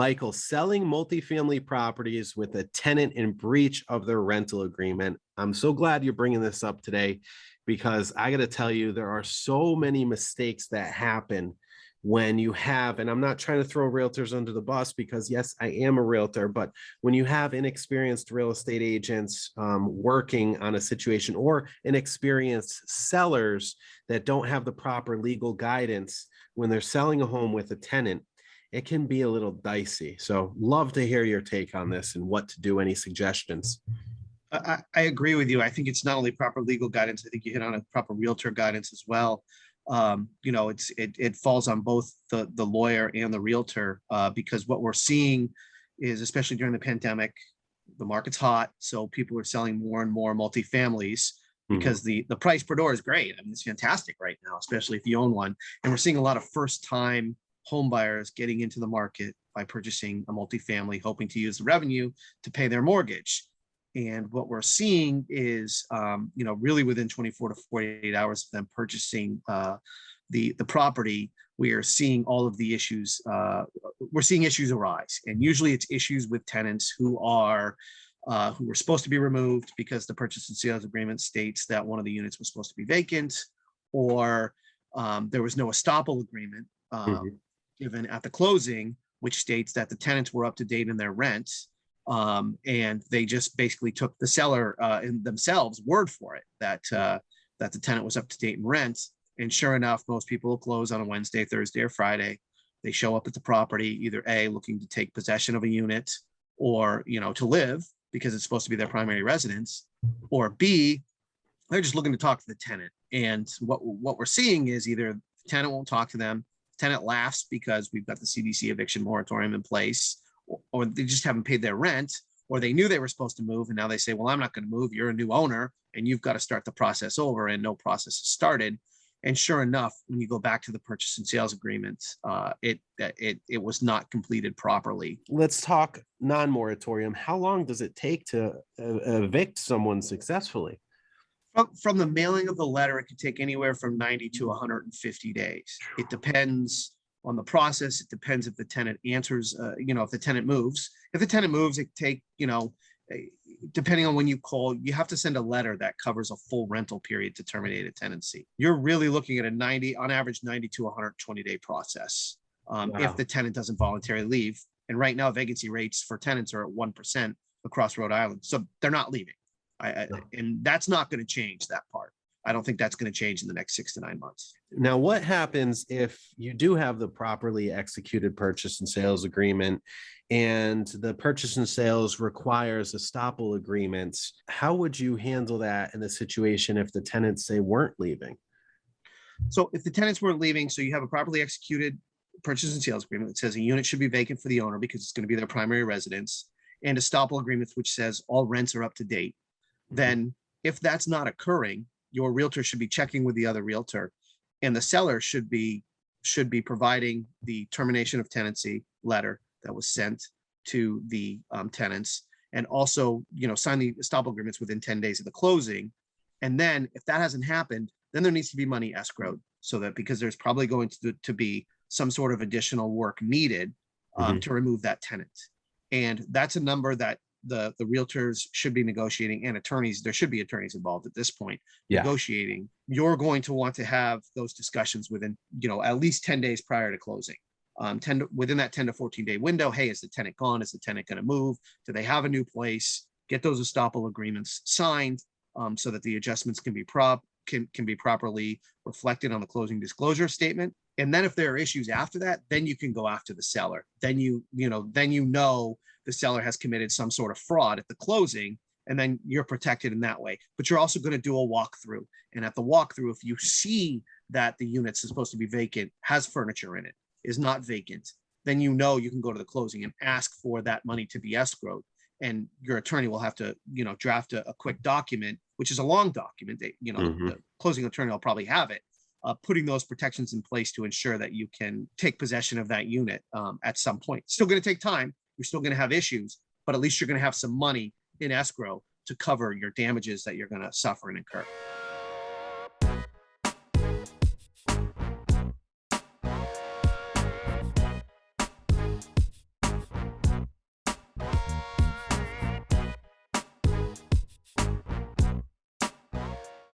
Michael, selling multifamily properties with a tenant in breach of their rental agreement. I'm so glad you're bringing this up today because I got to tell you, there are so many mistakes that happen when you have, and I'm not trying to throw realtors under the bus because yes, I am a realtor, but when you have inexperienced real estate agents working on a situation or inexperienced sellers that don't have the proper legal guidance when they're selling a home with a tenant, it can be a little dicey. So love to hear your take on this and what to do, any suggestions. I agree with you. I think it's not only proper legal guidance. I think you hit on a proper realtor guidance as well. It falls on both the lawyer and the realtor because what we're seeing is, especially during the pandemic, the market's hot, so people are selling more and more multifamilies because the price per door is great. I mean, it's fantastic right now, especially if you own one. And we're seeing a lot of first-time home buyers getting into the market by purchasing a multifamily, hoping to use the revenue to pay their mortgage. And what we're seeing is, really within 24 to 48 hours of them purchasing the property, we are seeing all of the issues. We're seeing issues arise, and usually it's issues with tenants who were supposed to be removed because the purchase and sales agreement states that one of the units was supposed to be vacant, or there was no estoppel agreement given at the closing, which states that the tenants were up to date in their rent. And they just basically took the seller in themselves word for it that the tenant was up to date in rent. And sure enough, most people will close on a Wednesday, Thursday, or Friday. They show up at the property, either A, looking to take possession of a unit or, to live because it's supposed to be their primary residence, or B, they're just looking to talk to the tenant. And what we're seeing is either the tenant won't talk to them, tenant laughs because we've got the CDC eviction moratorium in place, or they just haven't paid their rent, or they knew they were supposed to move and now they say, well, I'm not going to move. You're a new owner and you've got to start the process over, and no process is started. And sure enough, when you go back to the purchase and sales agreement, it was not completed properly. Let's talk non-moratorium. How long does it take to evict someone successfully? From the mailing of the letter, it could take anywhere from 90 to 150 days. It depends on the process. It depends if the tenant answers, if the tenant moves. If the tenant moves, it take, depending on when you call, you have to send a letter that covers a full rental period to terminate a tenancy. You're really looking at on average 90 to 120 day process if the tenant doesn't voluntarily leave. And right now, vacancy rates for tenants are at 1% across Rhode Island. So they're not leaving. And that's not going to change that part. I don't think that's going to change in the next 6 to 9 months. Now, what happens if you do have the properly executed purchase and sales agreement and the purchase and sales requires estoppel agreements? How would you handle that in the situation if the tenants say weren't leaving? So if the tenants weren't leaving, so you have a properly executed purchase and sales agreement that says a unit should be vacant for the owner because it's going to be their primary residence, and estoppel agreements which says all rents are up to date, then if that's not occurring, your realtor should be checking with the other realtor, and the seller should be providing the termination of tenancy letter that was sent to the tenants, and also sign the estoppel agreements within 10 days of the closing. And then if that hasn't happened, then there needs to be money escrowed, so that because there's probably going to be some sort of additional work needed to remove that tenant. And that's a number that the realtors should be negotiating, and attorneys. There should be attorneys involved at this point negotiating. You're going to want to have those discussions within, at least 10 days prior to closing. Within that 10 to 14 day window. Hey, is the tenant gone? Is the tenant going to move? Do they have a new place? Get those estoppel agreements signed so that the adjustments can be properly reflected on the closing disclosure statement. And then if there are issues after that, then you can go after the seller. Then the seller has committed some sort of fraud at the closing, and then you're protected in that way. But you're also going to do a walkthrough. And at the walkthrough, if you see that the unit's supposed to be vacant, has furniture in it, is not vacant, then you can go to the closing and ask for that money to be escrowed. And your attorney will have to, draft a quick document, which is a long document. The closing attorney will probably have it, putting those protections in place to ensure that you can take possession of that unit at some point. Still going to take time. You're still going to have issues, but at least you're going to have some money in escrow to cover your damages that you're going to suffer and incur.